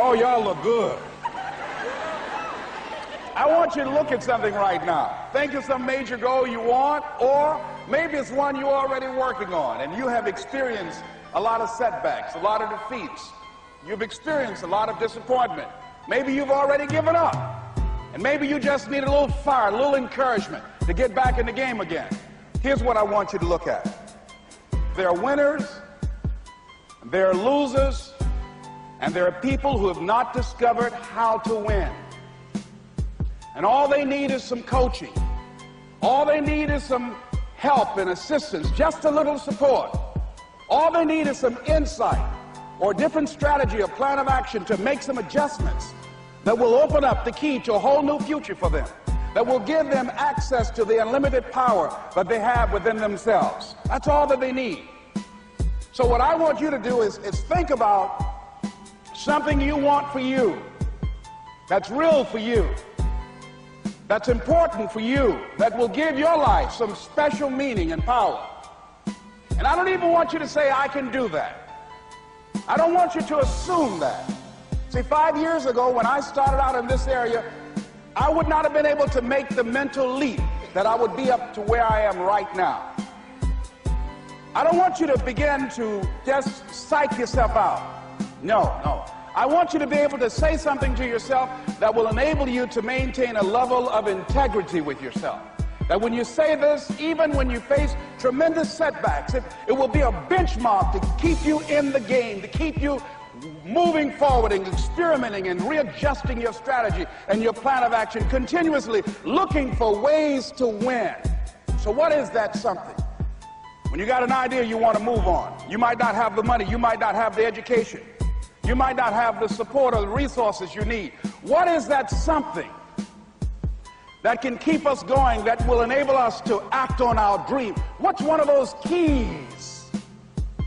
Oh, y'all look good. I want you to look at something right now. Think of some major goal you want, or maybe it's one you're already working on, and you have experienced a lot of setbacks, a lot of defeats. You've experienced a lot of disappointment. Maybe you've already given up, and maybe you just need a little fire, a little encouragement to get back in the game again. Here's what I want you to look at. There are winners, there are losers, and there are people who have not discovered how to win. And all they need is some coaching. All they need is some help and assistance, just a little support. All they need is some insight or a different strategy or plan of action to make some adjustments that will open up the key to a whole new future for them, that will give them access to the unlimited power that they have within themselves. That's all that they need. So what I want you to do is think about something you want for you, that's real for you, that's important for you, that will give your life some special meaning and power. And I don't even want you to say, I can do that. I don't want you to assume that. See, 5 years ago when I started out in this area, I would not have been able to make the mental leap that I would be up to where I am right now. I don't want you to begin to just psych yourself out. No. I want you to be able to say something to yourself that will enable you to maintain a level of integrity with yourself. That when you say this, even when you face tremendous setbacks, it will be a benchmark to keep you in the game, to keep you moving forward and experimenting and readjusting your strategy and your plan of action, continuously looking for ways to win. So what is that something? When you got an idea you want to move on, you might not have the money, you might not have the education, you might not have the support or the resources you need. What is that something that can keep us going, that will enable us to act on our dream? What's one of those keys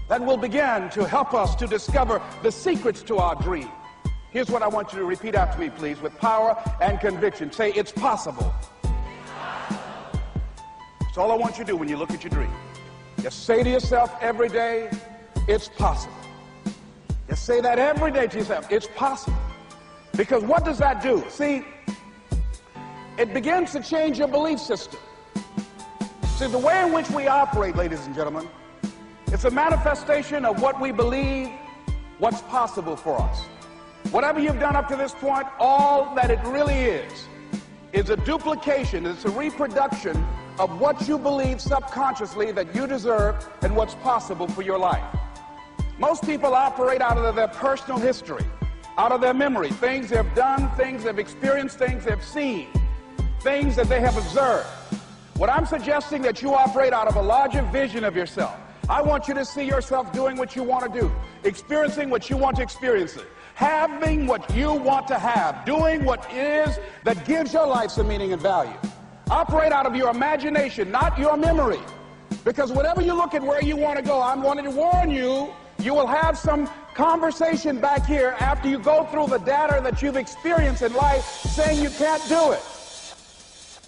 that will begin to help us to discover the secrets to our dream? Here's what I want you to repeat after me, please, with power and conviction. Say, it's possible. That's all I want you to do when you look at your dream. Just say to yourself every day, it's possible. Just say that every day to yourself, it's possible. Because what does that do? See, it begins to change your belief system. See, the way in which we operate, ladies and gentlemen, it's a manifestation of what we believe, what's possible for us. Whatever you've done up to this point, all that it really is a duplication, it's a reproduction of what you believe subconsciously that you deserve and what's possible for your life. Most people operate out of their personal history, out of their memory, things they've done, things they've experienced, things they've seen, things that they have observed. What I'm suggesting that you operate out of a larger vision of yourself. I want you to see yourself doing what you want to do, experiencing what you want to experience, having what you want to have, doing what it is that gives your life some meaning and value. Operate out of your imagination, not your memory. Because whenever you look at where you want to go, I'm wanting to warn you, you will have some conversation back here after you go through the data that you've experienced in life saying you can't do it.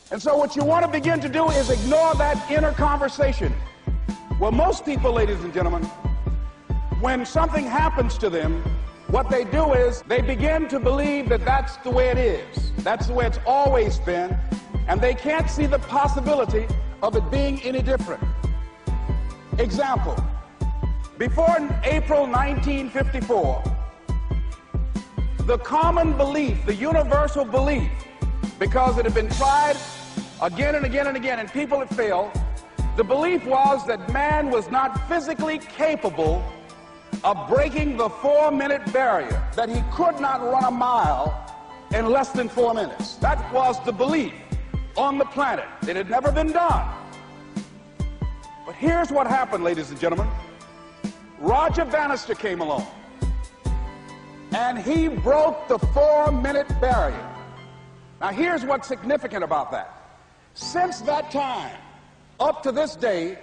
And so what you want to begin to do is ignore that inner conversation. Well, most people, ladies and gentlemen, when something happens to them, what they do is they begin to believe that that's the way it is. That's the way it's always been. And they can't see the possibility of it being any different. Example, before April 1954, the common belief, the universal belief, because it had been tried again and again and again, and people had failed, the belief was that man was not physically capable of breaking the 4-minute barrier, that he could not run a mile in less than 4 minutes. That was the belief on the planet. It had never been done. But here's what happened, ladies and gentlemen. Roger Bannister came along, and he broke the 4-minute barrier. Now here's what's significant about that. Since that time, up to this day,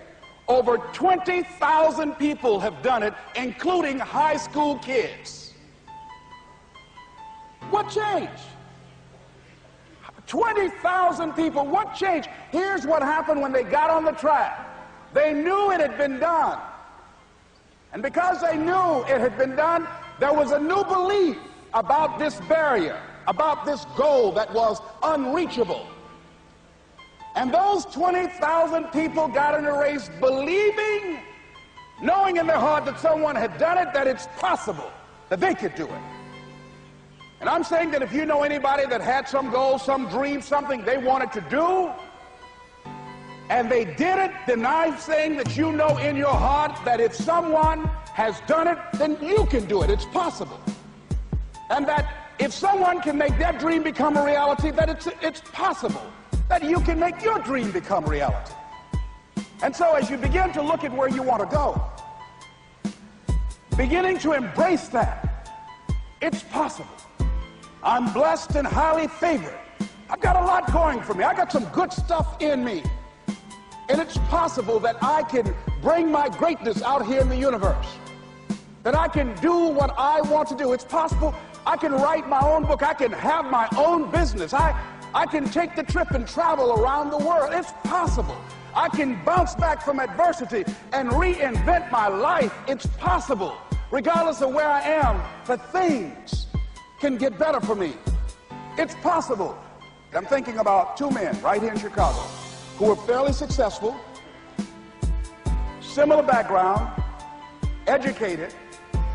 over 20,000 people have done it, including high school kids. What changed? 20,000 people, what changed? Here's what happened when they got on the track. They knew it had been done. And because they knew it had been done, there was a new belief about this barrier, about this goal that was unreachable. And those 20,000 people got in a race believing, knowing in their heart that someone had done it, that it's possible, that they could do it. And I'm saying that if you know anybody that had some goal, some dream, something they wanted to do, and they did it, then I'm saying that you know in your heart that if someone has done it, then you can do it. It's possible. And that if someone can make their dream become a reality, that it's possible that you can make your dream become reality. And so as you begin to look at where you want to go, beginning to embrace that, it's possible. I'm blessed and highly favored. I've got a lot going for me. I got some good stuff in me. And it's possible that I can bring my greatness out here in the universe. That I can do what I want to do. It's possible I can write my own book. I can have my own business. I can take the trip and travel around the world. It's possible. I can bounce back from adversity and reinvent my life. It's possible. Regardless of where I am, that things can get better for me. It's possible. I'm thinking about two men right here in Chicago who were fairly successful, similar background, educated.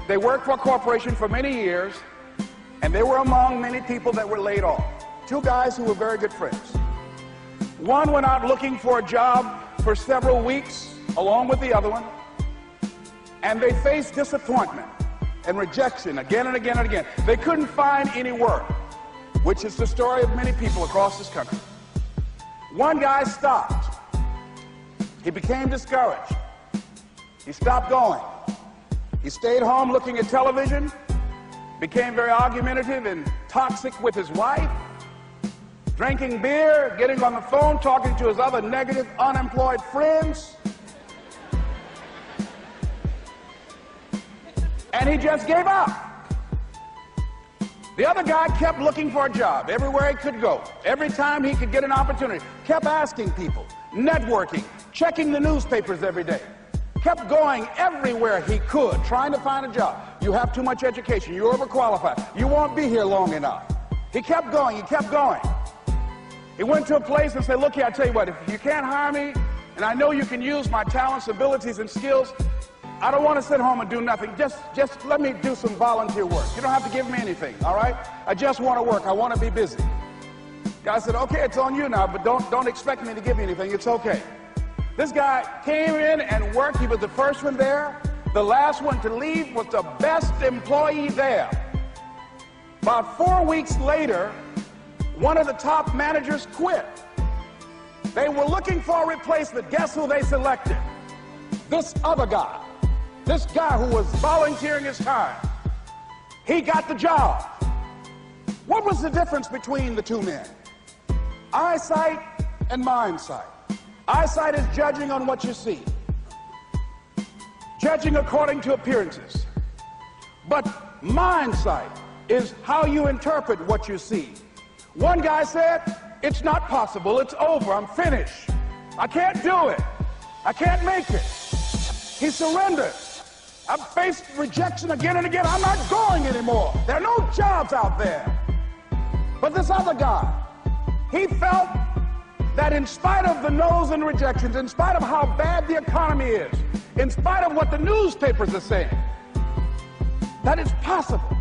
They worked for a corporation for many years, and they were among many people that were laid off. Two guys who were very good friends. One went out looking for a job for several weeks along with the other one, and they faced disappointment and rejection again and again and again. They couldn't find any work, which is the story of many people across this country. One guy stopped. He became discouraged. He stopped going. He stayed home looking at television, became very argumentative and toxic with his wife, drinking beer, getting on the phone, talking to his other negative, unemployed friends. And he just gave up. The other guy kept looking for a job everywhere he could go. Every time he could get an opportunity, kept asking people, networking, checking the newspapers every day. Kept going everywhere he could, trying to find a job. You have too much education. You're overqualified. You won't be here long enough. He kept going. He kept going. He went to a place and said, look here, I tell you what, if you can't hire me, and I know you can use my talents, abilities, and skills, I don't want to sit home and do nothing. Just let me do some volunteer work. You don't have to give me anything, all right? I just want to work. I want to be busy. Guy said, okay, it's on you now, but don't expect me to give you anything. It's okay. This guy came in and worked. He was the first one there. The last one to leave was the best employee there. About 4 weeks later, one of the top managers quit. They were looking for a replacement. Guess who they selected? This other guy. This guy who was volunteering his time. He got the job. What was the difference between the two men? Eyesight and mindsight. Eyesight is judging on what you see, judging according to appearances. But mindsight is how you interpret what you see. One guy said, it's not possible, it's over, I'm finished. I can't do it. I can't make it. He surrendered. I've faced rejection again and again. I'm not going anymore. There are no jobs out there. But this other guy, he felt that in spite of the no's and rejections, in spite of how bad the economy is, in spite of what the newspapers are saying, that it's possible